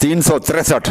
363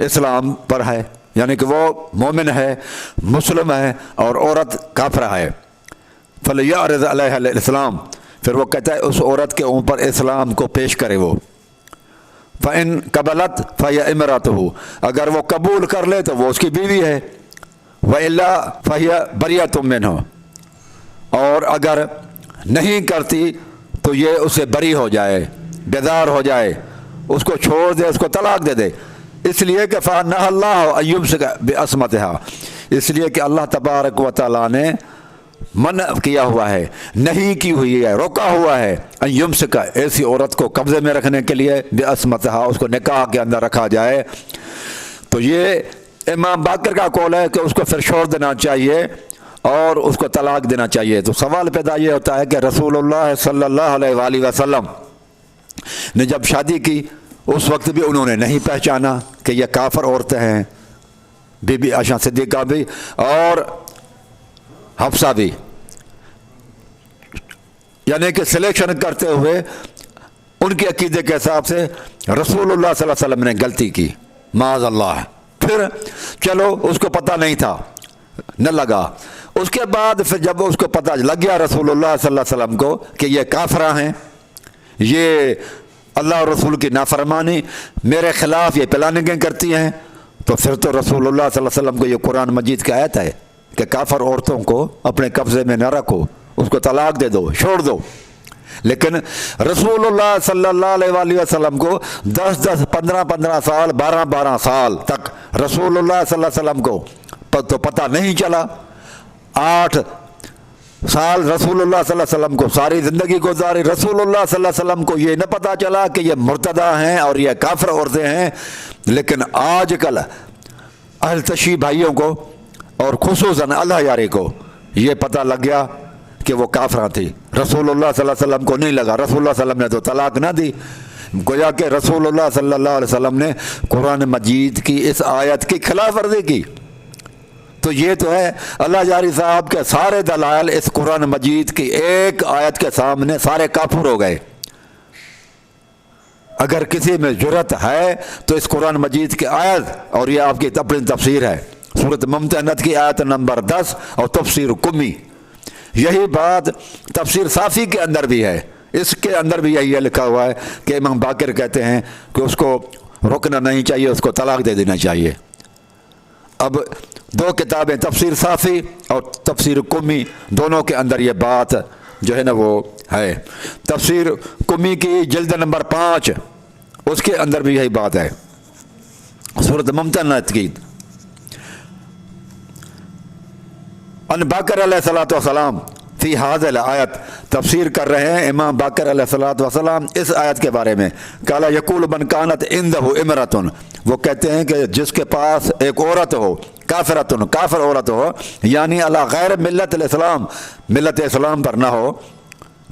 اسلام پر ہے، یعنی کہ وہ مومن ہے، مسلم ہے، اور عورت کافرہ ہے، فلیعرض علیہ الاسلام، پھر وہ کہتا ہے اس عورت کے اوپر اسلام کو پیش کرے وہ، فَإِن قبلت فَهِيَ امرأتُهُ، اگر وہ قبول کر لے تو وہ اس کی بیوی ہے، وَإِلَّا فَهِيَ بَرِيَةٌ مِّنْهُ، اور اگر نہیں کرتی تو یہ اسے بری ہو جائے، بیدار ہو جائے، اس کو چھوڑ دے، اس کو طلاق دے دے، اس لیے کہ فَأَنَّهَا اللَّهُ أَن يُمْسِكَ بِعِصْمَتِهَا، اس لیے کہ اللہ تبارک و تعالیٰ نے منع کیا ہوا ہے، نہیں کی ہوئی ہے، روکا ہوا ہے، ان یمسک، ایسی عورت کو قبضے میں رکھنے کے لیے، بعصمتہا، اس کو نکاح کے اندر رکھا جائے۔ تو یہ امام باقر کا قول ہے کہ اس کو پھر چھوڑ دینا چاہیے اور اس کو طلاق دینا چاہیے۔ تو سوال پیدا یہ ہوتا ہے کہ رسول اللہ صلی اللہ علیہ وآلہ وسلم نے جب شادی کی اس وقت بھی انہوں نے نہیں پہچانا کہ یہ کافر عورتیں ہیں، بی بی عائشہ صدیقہ بھی اور حفصہ بھی، یعنی کہ سلیکشن کرتے ہوئے ان کے عقیدے کے حساب سے رسول اللہ صلی اللہ علیہ وسلم نے غلطی کی، معاذ اللہ۔ پھر چلو اس کو پتہ نہیں تھا، نہ لگا، اس کے بعد پھر جب اس کو پتہ لگ گیا رسول اللہ صلی اللہ علیہ وسلم کو کہ یہ کافرہ ہیں، یہ اللہ اور رسول کی نافرمانی، میرے خلاف یہ پلاننگیں کرتی ہیں، تو پھر تو رسول اللہ صلی اللہ علیہ وسلم کو یہ قرآن مجید کی آیت ہے کہ کافر عورتوں کو اپنے قبضے میں نہ رکھو، اس کو طلاق دے دو، چھوڑ دو۔ لیکن رسول اللہ صلی اللہ علیہ وآلہ وسلم کو 10 15 سال 12 سال تک رسول اللہ صلی اللہ علیہ وسلم کو تو پتہ نہیں چلا۔ 8 سال رسول اللہ صلی اللہ علیہ وسلم کو ساری زندگی گزاری، رسول اللہ صلی اللہ علیہ وسلم کو یہ نہ پتہ چلا کہ یہ مرتدہ ہیں اور یہ کافر عورتیں ہیں۔ لیکن آج کل اہل تشیع بھائیوں کو اور خصوصاً اللہ یاری کو یہ پتہ لگ گیا کہ وہ کافرہ تھی، رسول اللہ صلی اللہ علیہ وسلم کو نہیں لگا، رسول اللہ صلی اللہ علیہ وسلم نے تو طلاق نہ دی، گویا کہ رسول اللہ صلی اللہ علیہ وسلم نے قرآن مجید کی اس آیت کی خلاف ورزی کی۔ تو یہ تو ہے اللہ جاری صاحب کے سارے دلائل اس قرآن مجید کی ایک آیت کے سامنے سارے کافر ہو گئے۔ اگر کسی میں جرت ہے تو اس قرآن مجید کی آیت، اور یہ آپ کی اپنی تفسیر ہے، سورۃ ممتحنۃ کی آیت نمبر 10 اور تفسیر قمی، یہی بات تفسیر صافی کے اندر بھی ہے، اس کے اندر بھی یہی لکھا ہوا ہے کہ امام باقر کہتے ہیں کہ اس کو رکنا نہیں چاہیے، اس کو طلاق دے دینا چاہیے۔ اب 2 کتابیں تفسیر صافی اور تفسیر قمی، دونوں کے اندر یہ بات جو ہے نا وہ ہے۔ تفسیر قمی کی جلد نمبر 5 اس کے اندر بھی یہی بات ہے، سورۃ ممتحنۃ کی۔ ان باقر علیہ السلام فی هذه الآیت، تفسیر کر رہے ہیں امام باقر علیہ السلام اس آیت کے بارے میں، قال یقول من کانت عنده امرأة، وہ کہتے ہیں کہ جس کے پاس ایک عورت ہو، کافرۃ، کافر عورت ہو، یعنی علی غیر ملت الاسلام، ملت اسلام پر نہ ہو،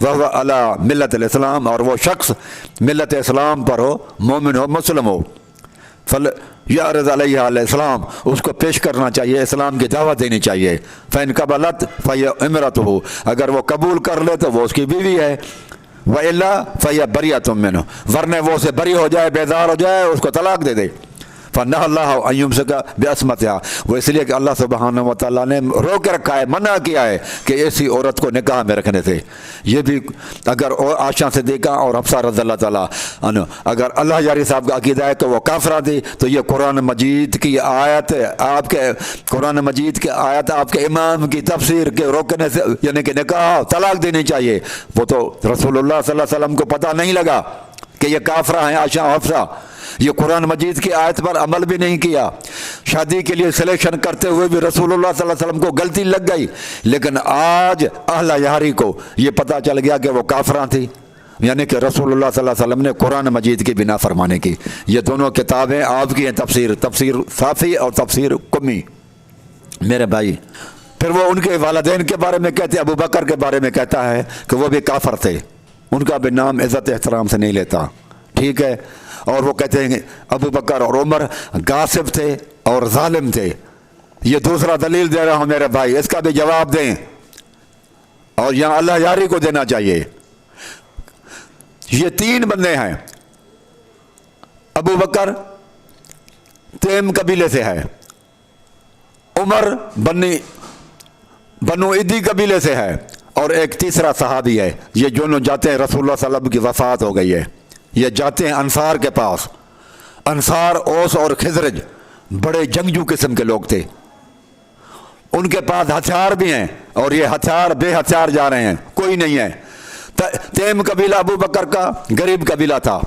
وہ علی ملت الاسلام، اور وہ شخص ملت اسلام پر ہو، مومن ہو، مسلم ہو، فلیعرض علیہ الاسلام، اس کو پیش کرنا چاہیے، اسلام کی دعوت دینی چاہیے۔ فإن قبلت فهي امرأته، اگر وہ قبول کر لے تو وہ اس کی بیوی ہے، وإلا فهي بریۃ منہ، ورنہ وہ اسے بری ہو جائے، بیزار ہو جائے، اس کو طلاق دے دے۔ فَنَهَا اللَّهُ أَن يُمْسِكَ بِعِصْمَتِهَا، وہ اس لیے کہ اللہ سبحانہ و تعالیٰ نے روک رکھا ہے، منع کیا ہے کہ ایسی عورت کو نکاح میں رکھنے سے۔ یہ بھی اگر عائشہ صدیقہ اور حفصہ رضی اللہ تعالیٰ عنہ، اگر اللہ جاری صاحب کا عقیدہ ہے کہ وہ کافرہ تھی، تو یہ قرآن مجید کی آیت، آپ کے قرآن مجید کی آیت آپ کے امام کی تفسیر کے روکنے سے، یعنی کہ نکاح طلاق دینی چاہیے، وہ تو رسول اللہ صلی اللہ علیہ وسلم کو پتہ نہیں لگا کہ یہ کافرہ ہیں عائشہ اور حفصہ، یہ قرآن مجید کی آیت پر عمل بھی نہیں کیا، شادی کے لیے سلیکشن کرتے ہوئے بھی رسول اللہ صلی اللہ علیہ وسلم کو غلطی لگ گئی، لیکن آج اہل یاری کو یہ پتہ چل گیا کہ وہ کافرہ تھی، یعنی کہ رسول اللہ صلی اللہ علیہ وسلم نے قرآن مجید کی بنا فرمانے کی۔ یہ دونوں کتابیں آپ کی ہیں، تفسیر صافی اور تفسیر قمی۔ میرے بھائی، پھر وہ ان کے والدین کے بارے میں کہتے ہیں، ابو بکر کے بارے میں کہتا ہے کہ وہ بھی کافر تھے، ان کا بھی نام عزت احترام سے نہیں لیتا، ٹھیک ہے، اور وہ کہتے ہیں کہ ابو بکر اور عمر غاصب تھے اور ظالم تھے۔ یہ دوسرا دلیل دے رہا ہوں میرے بھائی، اس کا بھی جواب دیں، اور یہاں اللہ یاری کو دینا چاہیے۔ یہ 3 بندے ہیں، ابو بکر تیم قبیلے سے ہے, عمر بنو عدی قبیلے سے ہے, اور ایک تیسرا صحابی ہے. یہ جو جاتے ہیں, رسول اللہ صلی اللہ علیہ وسلم کی وفات ہو گئی ہے, یہ جاتے ہیں انصار کے پاس. انصار اوس اور خزرج بڑے جنگجو قسم کے لوگ تھے, ان کے پاس ہتھیار بھی ہیں, اور یہ ہتھیار بے ہتھیار جا رہے ہیں, کوئی نہیں ہے. تیم قبیلہ ابو بکر کا غریب قبیلہ تھا,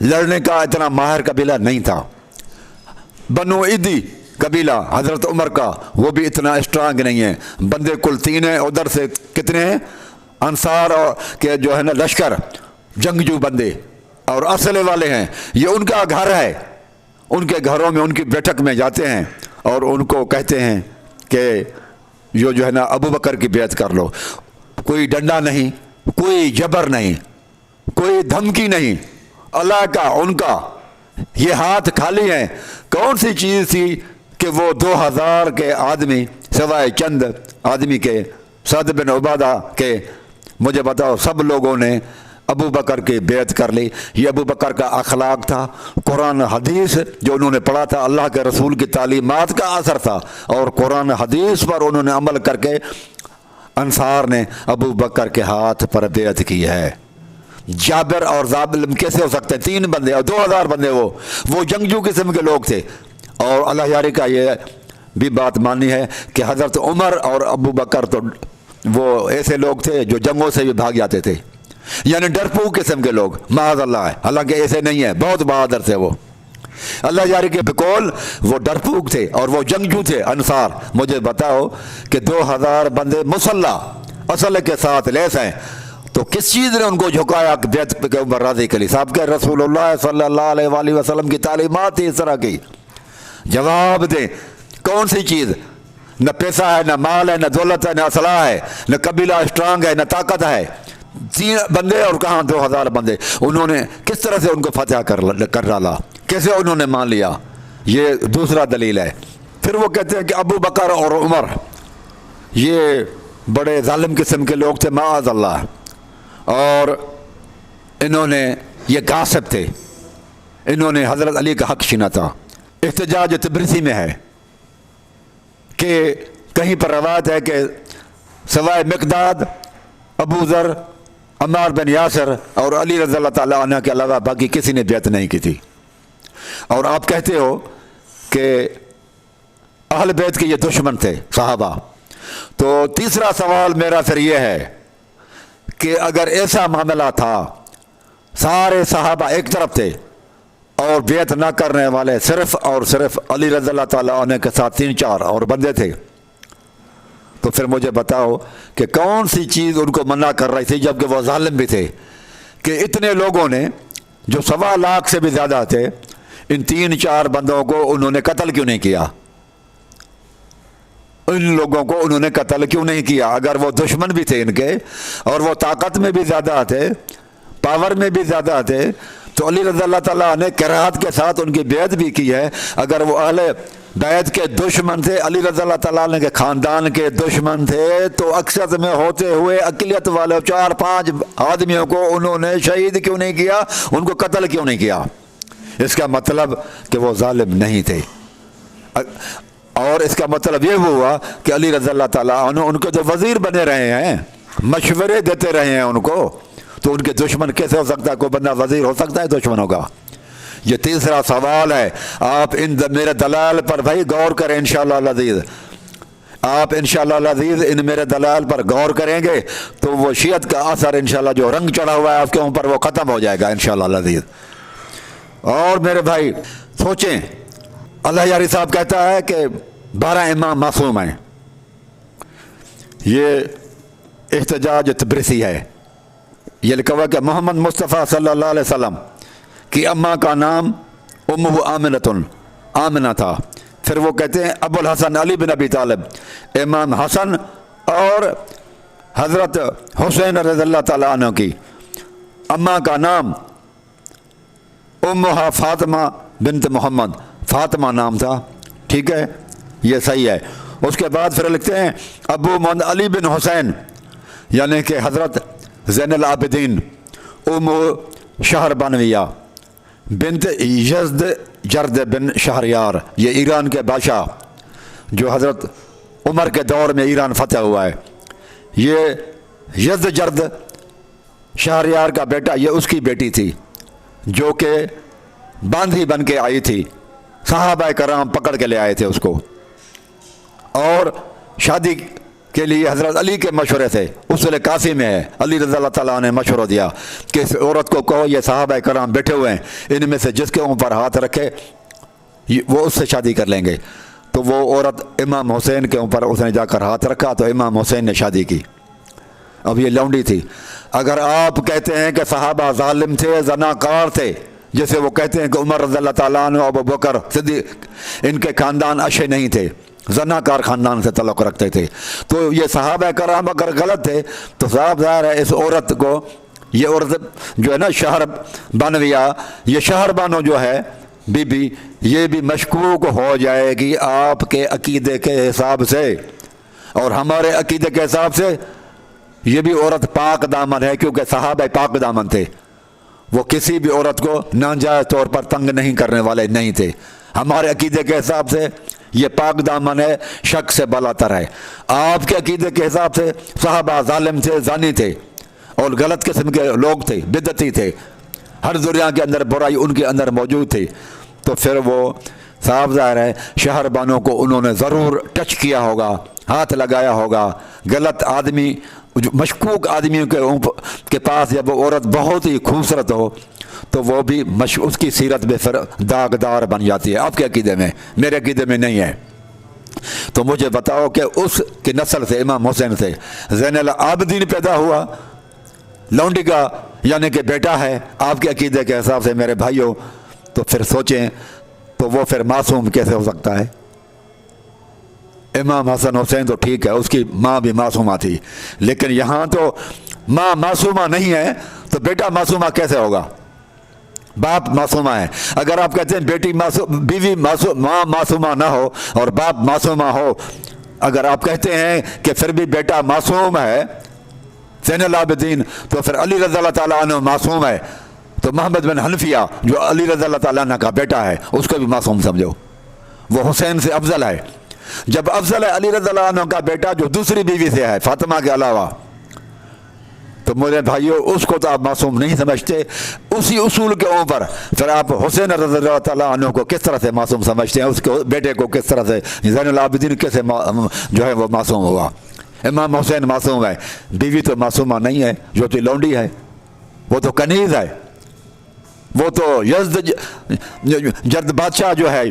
لڑنے کا اتنا ماہر قبیلہ نہیں تھا. بنو عدی قبیلہ حضرت عمر کا, وہ بھی اتنا اسٹرانگ نہیں ہے. بندے کل 3 ہیں, ادھر سے کتنے ہیں انصار اور کے جو ہے نا لشکر, جنگجو بندے اور اسلحے والے ہیں. یہ ان کا گھر ہے, ان کے گھروں میں ان کی بیٹھک میں جاتے ہیں اور ان کو کہتے ہیں کہ جو ہے نا ابو بکر کی بیعت کر لو. کوئی ڈنڈا نہیں, کوئی جبر نہیں, کوئی دھمکی نہیں, اللہ کا ان کا یہ ہاتھ خالی ہیں. کون سی چیز تھی کہ وہ 2000 کے آدمی سوائے چند آدمی کے, سعد بن عبادہ کے, مجھے بتاؤ سب لوگوں نے ابو بکر کی بیعت کر لی. یہ ابو بکر کا اخلاق تھا, قرآن حدیث جو انہوں نے پڑھا تھا, اللہ کے رسول کی تعلیمات کا اثر تھا, اور قرآن حدیث پر انہوں نے عمل کر کے انصار نے ابو بکر کے ہاتھ پر بیعت کی ہے. جابر اور ظالم کیسے ہو سکتے ہیں؟ 3 بندے اور 2000 بندے, وہ جنگجو قسم کے لوگ تھے. اور اللہ یاری کا یہ بھی بات مانی ہے کہ حضرت عمر اور ابو بکر تو وہ ایسے لوگ تھے جو جنگوں سے بھی بھاگ جاتے تھے, یعنی ڈرپوک قسم کے لوگ, معاذ اللہ ہے, حالانکہ ایسے نہیں ہیں, بہت بہادر تھے وہ. اللہ یاری کے بقول وہ ڈرپوک تھے اور وہ جنگجو تھے انصار. مجھے بتاؤ کہ 2000 بندے مسلح اسلحے کے ساتھ لیس ہیں, تو کس چیز نے ان کو جھکایا بیعت کے اوپر راضی کری؟ صاحب کہ رسول اللہ صلی اللہ علیہ وآلہ وسلم کی تعلیمات تھی اس طرح کی. جواب دیں, کون سی چیز؟ نہ پیسہ ہے, نہ مال ہے, نہ دولت ہے, نہ اسلحہ ہے, نہ قبیلہ اسٹرانگ ہے, نہ طاقت ہے. 3 بندے اور کہاں 2000 بندے. انہوں نے کس طرح سے ان کو فتح کر ڈالا, کیسے انہوں نے مان لیا؟ یہ دوسرا دلیل ہے. پھر وہ کہتے ہیں کہ ابو بکر اور عمر یہ بڑے ظالم قسم کے لوگ تھے, معاذ اللہ, اور انہوں نے یہ غاصب تھے, انہوں نے حضرت علی کا حق چھینا تھا. احتجاج تبریسی میں ہے کہ کہیں پر روایت ہے کہ سوائے مقداد, ابو ذر, عمار بن یاسر اور علی رضی اللہ تعالیٰ عنہ کے علاوہ باقی کسی نے بیعت نہیں کی تھی. اور آپ کہتے ہو کہ اہل بیت کے یہ دشمن تھے صحابہ. تو تیسرا سوال میرا پھر یہ ہے کہ اگر ایسا معاملہ تھا, سارے صحابہ ایک طرف تھے اور بیعت نہ کرنے والے صرف اور صرف علی رضی اللہ تعالیٰ عنہ کے ساتھ 3-4 اور بندے تھے, تو پھر مجھے بتاؤ کہ کون سی چیز ان کو منع کر رہی تھی, جبکہ وہ ظالم بھی تھے, کہ اتنے لوگوں نے جو 1.25 لاکھ سے بھی زیادہ تھے, ان 3-4 بندوں کو انہوں نے قتل کیوں نہیں کیا؟ ان لوگوں کو انہوں نے قتل کیوں نہیں کیا؟ اگر وہ دشمن بھی تھے ان کے, اور وہ طاقت میں بھی زیادہ تھے, پاور میں بھی زیادہ تھے, تو علی رضی اللہ تعالیٰ نے کراہت کے ساتھ ان کی بیعت بھی کی ہے. اگر وہ اہل بیعت کے دشمن تھے, علی رضی اللہ تعالیٰ عنہ کے خاندان کے دشمن تھے, تو اکثر میں ہوتے ہوئے اقلیت والے 4-5 آدمیوں کو انہوں نے شہید کیوں نہیں کیا, ان کو قتل کیوں نہیں کیا؟ اس کا مطلب کہ وہ ظالم نہیں تھے. اور اس کا مطلب یہ ہوا کہ علی رضی اللہ تعالیٰ عنہ ان کے جو وزیر بنے رہے ہیں, مشورے دیتے رہے ہیں ان کو, تو ان کے دشمن کیسے ہو سکتا ہے؟ کوئی بندہ وزیر ہو سکتا ہے دشمنوں کا؟ یہ تیسرا سوال ہے. آپ میرے دلائل پر بھائی غور کریں انشاءاللہ العزیز. آپ انشاءاللہ العزیز ان میرے دلائل پر غور کریں گے تو وہ شیعت کا اثر انشاءاللہ جو رنگ چڑھا ہوا ہے آپ کے اوپر وہ ختم ہو جائے گا انشاءاللہ العزیز. اور میرے بھائی سوچیں, اللہ یاری صاحب کہتا ہے کہ 12 امام معصوم ہیں. یہ احتجاج تبریسی ہے. یہ لکھا ہوا کہ محمد مصطفیٰ صلی اللہ علیہ وسلم کی اماں کا نام امہ آمنہ تھا. پھر وہ کہتے ہیں ابو الحسن علی بن ابی طالب, امام حسن اور حضرت حسین رضی اللہ تعالیٰ عنہ کی اماں کا نام امہا فاطمہ بنت محمد, فاطمہ نام تھا. ٹھیک ہے, یہ صحیح ہے. اس کے بعد پھر لکھتے ہیں ابو محمد علی بن حسین, یعنی کہ حضرت زین العابدین ام شہر بانویہ. بنت یزد جرد بن شہریار، یہ ایران کے بادشاہ جو حضرت عمر کے دور میں ایران فتح ہوا ہے، یہ یزد جرد شہریار کا بیٹا، یہ اس کی بیٹی تھی جو کہ باندھی بن کے آئی تھی، صحابہ کرام پکڑ کے لے آئے تھے اس کو، اور شادی کے لیے حضرت علی کے مشورے تھے، اصول کافی میں ہے، علی رضی اللہ تعالیٰ نے مشورہ دیا کہ اس عورت کو کہو یہ صحابہ کرام بیٹھے ہوئے ہیں، ان میں سے جس کے اوپر ہاتھ رکھے وہ اس سے شادی کر لیں گے۔ تو وہ عورت امام حسین کے اوپر اس نے جا کر ہاتھ رکھا تو امام حسین نے شادی کی۔ اب یہ لونڈی تھی۔ اگر آپ کہتے ہیں کہ صحابہ ظالم تھے، زناکار تھے، جیسے وہ کہتے ہیں کہ عمر رضی اللہ تعالیٰ عنہ، ابو بکر صدیق، ان کے خاندان اچھے نہیں تھے، زناکار خاندان سے تعلق رکھتے تھے، تو یہ صحابہ کرام اگر غلط تھے تو صاحب ظاہر ہے اس عورت کو، یہ عورت جو ہے نا شہر بانویہ، یہ شہر بانو جو ہے بی بی، یہ بھی مشکوک ہو جائے گی آپ کے عقیدے کے حساب سے، اور ہمارے عقیدے کے حساب سے یہ بھی عورت پاک دامن ہے، کیونکہ صحابہ پاک دامن تھے، وہ کسی بھی عورت کو ناجائز طور پر تنگ نہیں کرنے والے نہیں تھے۔ ہمارے عقیدے کے حساب سے یہ پاک دامن ہے، شک سے بالاتر ہے۔ آپ کے عقیدے کے حساب سے صحابہ ظالم تھے، زانی تھے، اور غلط قسم کے لوگ تھے، بدعتی تھے، ہر دنیا کے اندر برائی ان کے اندر موجود تھی، تو پھر وہ صاحب ظاہر ہے شہر بانوں کو انہوں نے ضرور ٹچ کیا ہوگا، ہاتھ لگایا ہوگا۔ غلط آدمی، مشکوک آدمیوں کے پاس جب وہ عورت بہت ہی خوبصورت ہو تو وہ بھی اس کی سیرت میں پھر داغدار بن جاتی ہے۔ آپ کے عقیدے میں، میرے عقیدے میں نہیں ہے۔ تو مجھے بتاؤ کہ اس کی نسل سے، امام حسین سے زین العابدین پیدا ہوا، لونڈی کا یعنی کہ بیٹا ہے آپ کے عقیدے کے حساب سے میرے بھائیوں، تو پھر سوچیں تو وہ پھر معصوم کیسے ہو سکتا ہے؟ امام حسن حسین تو ٹھیک ہے، اس کی ماں بھی معصومہ تھی، لیکن یہاں تو ماں معصومہ نہیں ہے تو بیٹا معصومہ کیسے ہوگا؟ باپ معصومہ ہے۔ اگر آپ کہتے ہیں بیٹی معصوم، بیوی معصوم، ماں معصومہ نہ ہو اور باپ معصومہ ہو، اگر آپ کہتے ہیں کہ پھر بھی بیٹا معصوم ہے زین العابدین، تو پھر علی رضی اللہ تعالیٰ عنہ معصوم ہے، تو محمد بن حنفیہ جو علی رضی اللہ تعالیٰ عنہ کا بیٹا ہے اس کو بھی معصوم سمجھو، وہ حسین سے افضل ہے۔ جب افضل ہے علی رضی اللہ عنہ کا بیٹا جو دوسری بیوی سے ہے فاطمہ کے علاوہ، تو میرے بھائیو اس کو تو آپ معصوم نہیں سمجھتے۔ اسی اصول کے اوپر پھر آپ حسین رضی اللہ تعالیٰ عنہ کو کس طرح سے معصوم سمجھتے ہیں؟ اس کے بیٹے کو کس طرح سے زین العابدین کیسے جو ہے وہ معصوم ہوا؟ امام حسین معصوم ہے، بیوی تو معصومہ نہیں ہے، جو تو لونڈی ہے، وہ تو کنیز ہے، وہ تو یزد جرد بادشاہ جو ہے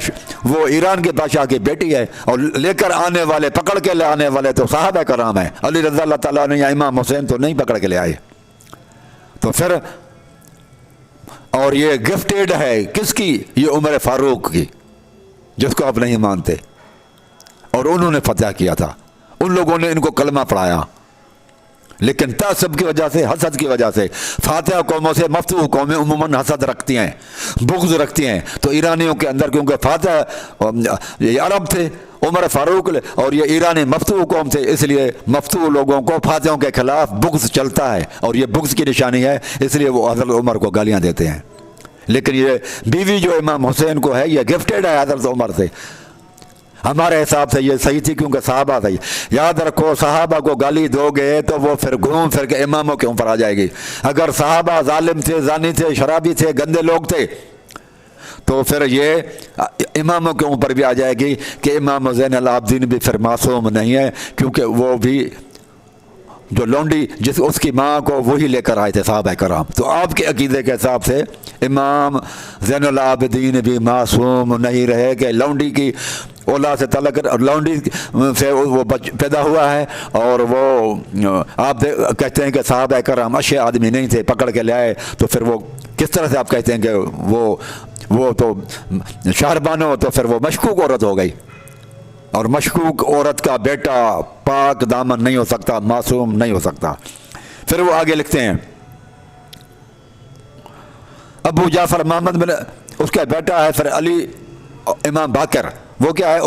وہ ایران کے بادشاہ کی بیٹی ہے، اور لے کر آنے والے، پکڑ کے لے آنے والے تو صحابہ کرام ہیں، علی رضی اللہ تعالیٰ نے یا امام حسین تو نہیں پکڑ کے لے آئے۔ تو پھر اور یہ گفٹیڈ ہے کس کی؟ یہ عمر فاروق کی، جس کو آپ نہیں مانتے، اور انہوں نے فتح کیا تھا، ان لوگوں نے ان کو کلمہ پڑھایا، لیکن تعصب کی وجہ سے، حسد کی وجہ سے، فاتح قوموں سے مفتوح قومیں عموماً حسد رکھتی ہیں، بغض رکھتی ہیں، تو ایرانیوں کے اندر کیونکہ فاتح یہ عرب تھے، عمر فاروق، اور یہ ایرانی مفتوح قوم تھے، اس لیے مفتوح لوگوں کو فاتحوں کے خلاف بغض چلتا ہے، اور یہ بغض کی نشانی ہے، اس لیے وہ حضرت عمر کو گالیاں دیتے ہیں۔ لیکن یہ بیوی جو امام حسین کو ہے یہ گفٹیڈ ہے حضرت عمر سے، ہمارے حساب سے یہ صحیح تھی، کیونکہ صحابہ تھے۔ یاد رکھو صحابہ کو گالی دو گے تو وہ پھر گھوم پھر کے اماموں کے اوپر آ جائے گی۔ اگر صحابہ ظالم تھے، زانی تھے، شرابی تھے، گندے لوگ تھے، تو پھر یہ اماموں کے اوپر بھی آ جائے گی کہ امام زین العابدین بھی پھر معصوم نہیں ہے، کیونکہ وہ بھی جو لونڈی اس کی ماں کو وہی لے کر آئے تھے صحابہ کرام۔ تو آپ کے عقیدے کے حساب سے امام زین العابدین بھی معصوم نہیں رہے کہ لونڈی کی اولاد سے تعلق، لونڈی سے وہ پیدا ہوا ہے، اور وہ آپ کہتے ہیں کہ صحابہ کرام اچھے آدمی نہیں تھے، پکڑ کے لے آئے، تو پھر وہ کس طرح سے آپ کہتے ہیں کہ وہ تو شہربانو، تو پھر وہ مشکوک عورت ہو گئی، اور مشکوک عورت کا بیٹا پاک دامن نہیں ہو سکتا، معصوم نہیں ہو سکتا۔ پھر وہ آگے لکھتے ہیں ابو جعفر محمد بن، اس کا بیٹا ہے پھر علی امام باقر، وہ کیا ہے؟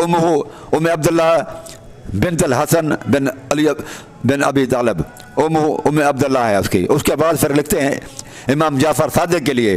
ام عبداللہ بنت الحسن بن علی بن ابی طالب، ام عبداللہ ہے اس کی۔ اس کے بعد پھر لکھتے ہیں امام جعفر صادق کے لیے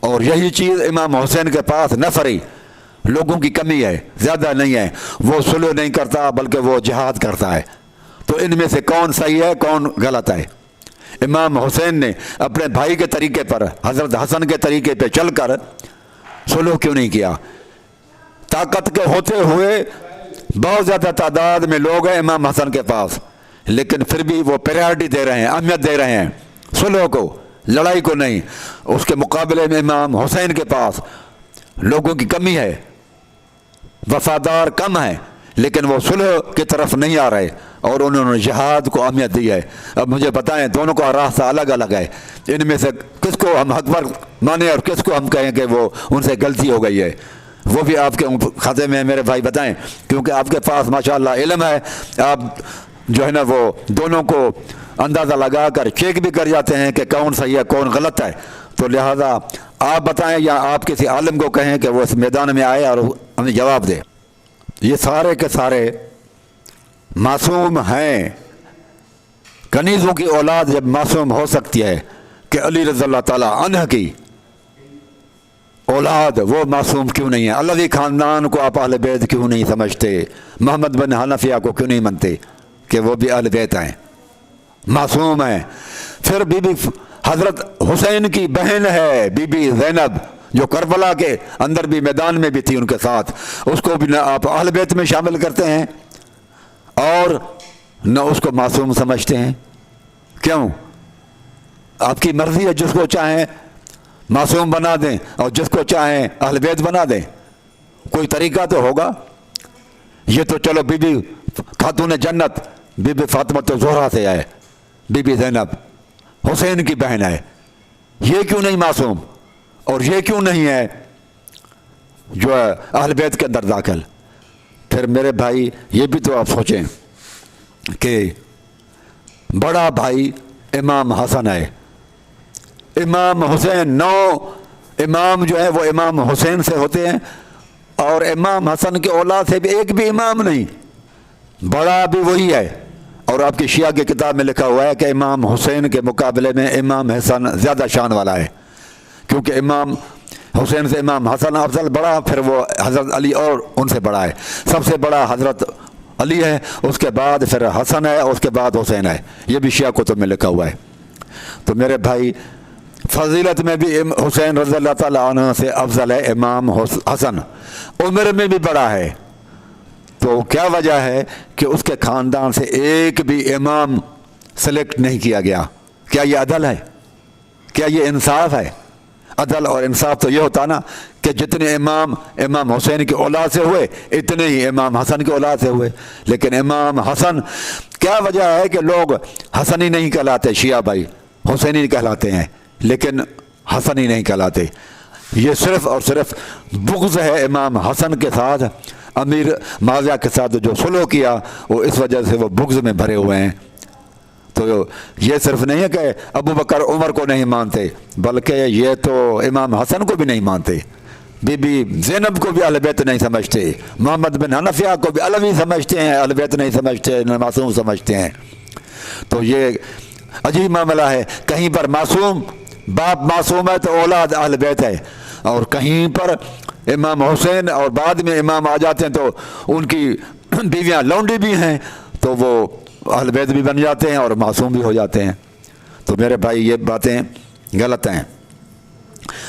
اور یہی چیز امام حسین کے پاس نفری لوگوں کی کمی ہے، زیادہ نہیں ہے. وہ صلح نہیں کرتا بلکہ وہ جہاد کرتا ہے. تو ان میں سے کون صحیح ہے کون غلط ہے؟ امام حسین نے اپنے بھائی کے طریقے پر، حضرت حسن کے طریقے پہ چل کر صلح کیوں نہیں کیا؟ طاقت کے ہوتے ہوئے بہت زیادہ تعداد میں لوگ ہیں امام حسن کے پاس، لیکن پھر بھی وہ پریارٹی دے رہے ہیں، اہمیت دے رہے ہیں صلح کو، لڑائی کو نہیں. اس کے مقابلے میں امام حسین کے پاس لوگوں کی کمی ہے، وفادار کم ہے، لیکن وہ صلح کی طرف نہیں آ رہے اور انہوں نے جہاد کو اہمیت دی ہے. اب مجھے بتائیں دونوں کا راستہ الگ الگ ہے، ان میں سے کس کو ہم حق پر مانیں اور کس کو ہم کہیں کہ وہ ان سے غلطی ہو گئی ہے؟ وہ بھی آپ کے کھاتے میں میرے بھائی بتائیں، کیونکہ آپ کے پاس ماشاءاللہ علم ہے. آپ جو ہے نا وہ دونوں کو اندازہ لگا کر چیک بھی کر جاتے ہیں کہ کون صحیح ہے کون غلط ہے. تو لہذا آپ بتائیں یا آپ کسی عالم کو کہیں کہ وہ اس میدان میں آئے اور ہمیں جواب دے. یہ سارے کے سارے معصوم ہیں. کنیزوں کی اولاد جب معصوم ہو سکتی ہے کہ علی رضی اللہ تعالیٰ عنہ کی اولاد وہ معصوم کیوں نہیں ہے؟ علوی خاندان کو آپ اہل بیت کیوں نہیں سمجھتے؟ محمد بن حنفیہ کو کیوں نہیں مانتے کہ وہ بھی اہل بیت ہیں، معصوم ہیں؟ پھر بی بی حضرت حسین کی بہن ہے بی بی زینب جو کربلا کے اندر بھی میدان میں بھی تھی ان کے ساتھ، اس کو بھی نہ آپ اہل بیت میں شامل کرتے ہیں اور نہ اس کو معصوم سمجھتے ہیں. کیوں؟ آپ کی مرضی ہے، جس کو چاہیں معصوم بنا دیں اور جس کو چاہیں اہل بیت بنا دیں. کوئی طریقہ تو ہوگا. یہ تو چلو بی بی خاتون جنت بی بی فاطمہ زہرا سے ہے، بی بی زینب حسین کی بہن ہے، یہ کیوں نہیں معصوم اور یہ کیوں نہیں ہے جو ہے اہل بیت کے اندر داخل؟ پھر میرے بھائی یہ بھی تو آپ سوچیں کہ بڑا بھائی امام حسن ہے، امام حسین 9 امام جو ہے وہ امام حسین سے ہوتے ہیں اور امام حسن کے اولاد سے بھی ایک بھی امام نہیں، بڑا بھی وہی ہے. اور آپ کی شیعہ کی کتاب میں لکھا ہوا ہے کہ امام حسین کے مقابلے میں امام حسن زیادہ شان والا ہے، کیونکہ امام حسین سے امام حسن افضل بڑا، پھر وہ حضرت علی اور ان سے بڑا ہے. سب سے بڑا حضرت علی ہے، اس کے بعد پھر حسن ہے اور اس کے بعد حسین ہے. یہ بھی شیعہ کتب میں لکھا ہوا ہے. تو میرے بھائی فضیلت میں بھی حسین رضی اللہ تعالیٰ عنہ سے افضل ہے امام حسن، عمر میں بھی بڑا ہے. تو کیا وجہ ہے کہ اس کے خاندان سے ایک بھی امام سلیکٹ نہیں کیا گیا؟ کیا یہ عدل ہے؟ کیا یہ انصاف ہے؟ عدل اور انصاف تو یہ ہوتا نا کہ جتنے امام حسین کی اولاد سے ہوئے اتنے ہی امام حسن کی اولاد سے ہوئے. لیکن امام حسن، کیا وجہ ہے کہ لوگ حسنی نہیں کہلاتے؟ شیعہ بھائی حسینی کہلاتے ہیں لیکن حسنی نہیں کہلاتے. یہ صرف اور صرف بغض ہے امام حسن کے ساتھ، امیر معاویہ کے ساتھ جو صلح کیا وہ اس وجہ سے وہ بغض میں بھرے ہوئے ہیں. تو یہ صرف نہیں ہے کہ ابو بکر عمر کو نہیں مانتے، بلکہ یہ تو امام حسن کو بھی نہیں مانتے، بی بی زینب کو بھی اہل بیت نہیں سمجھتے، محمد بن حنفیہ کو بھی علوی سمجھتے ہیں، اہل بیت نہیں سمجھتے، معصوم سمجھتے ہیں. تو یہ عجیب معاملہ ہے. کہیں پر معصوم باپ معصوم ہے تو اولاد اہل بیت ہے، اور کہیں پر امام حسین اور بعد میں امام آ جاتے ہیں تو ان کی بیویاں لونڈی بھی ہیں تو وہ اہل بیت بھی بن جاتے ہیں اور معصوم بھی ہو جاتے ہیں. تو میرے بھائی یہ باتیں غلط ہیں.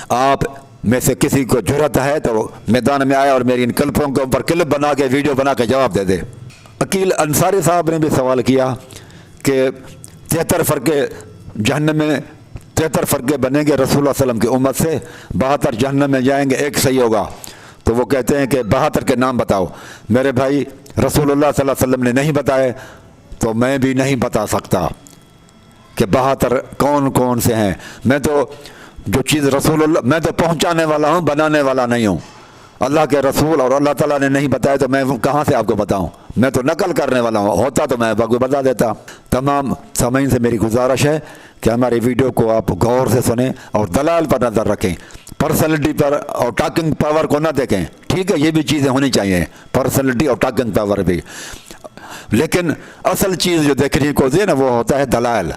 آپ میں سے کسی کو جرأت ہے تو میدان میں آئے اور میری ان کلپوں کے اوپر کلپ بنا کے ویڈیو بنا کے جواب دے دے. عقیل انصاری صاحب نے بھی سوال کیا کہ 73 فرقے جہنم میں 73 فرقے بنیں گے رسول اللہ علیہ وسلم کی امت سے، 72 جہنم میں جائیں گے، ایک صحیح ہوگا. تو وہ کہتے ہیں کہ 72 کے نام بتاؤ. میرے بھائی رسول اللہ صلی اللہ علیہ وسلم نے نہیں بتائے تو میں بھی نہیں بتا سکتا کہ 72 کون کون سے ہیں. میں تو جو چیز رسول اللہ، میں تو پہنچانے والا ہوں، بنانے والا نہیں ہوں. اللہ کے رسول اور اللہ تعالیٰ نے نہیں بتایا تو میں کہاں سے آپ کو بتاؤں؟ میں تو نقل کرنے والا ہوں، ہوتا تو میں آپ کو بتا دیتا. تمام سامعین سے میری گزارش ہے کہ ہماری ویڈیو کو آپ غور سے سنیں اور دلائل پر نظر رکھیں، پرسنالٹی پر اور ٹاکنگ پاور کو نہ دیکھیں. ٹھیک ہے یہ بھی چیزیں ہونی چاہیے، پرسنالٹی اور ٹاکنگ پاور بھی، لیکن اصل چیز جو دیکھنے کو دے نا وہ ہوتا ہے دلائل.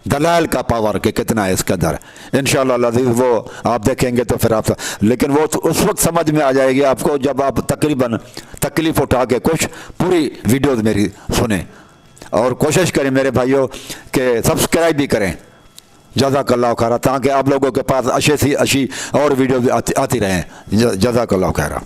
دلائل کا پاور کہ کتنا ہے اس کا در انشاءاللہ العزیز وہ آپ دیکھیں گے تو پھر آپ لیکن وہ اس وقت سمجھ میں آ جائے گی آپ کو جب آپ تقریباً تکلیف اٹھا کے کچھ پوری ویڈیوز میری سنیں اور کوشش کریں میرے بھائیوں کہ سبسکرائب بھی کریں جزاک اللہ خیرہ تاکہ آپ لوگوں کے پاس اچھی اور ویڈیوز آتی رہیں جزاک اللہ خیرہ.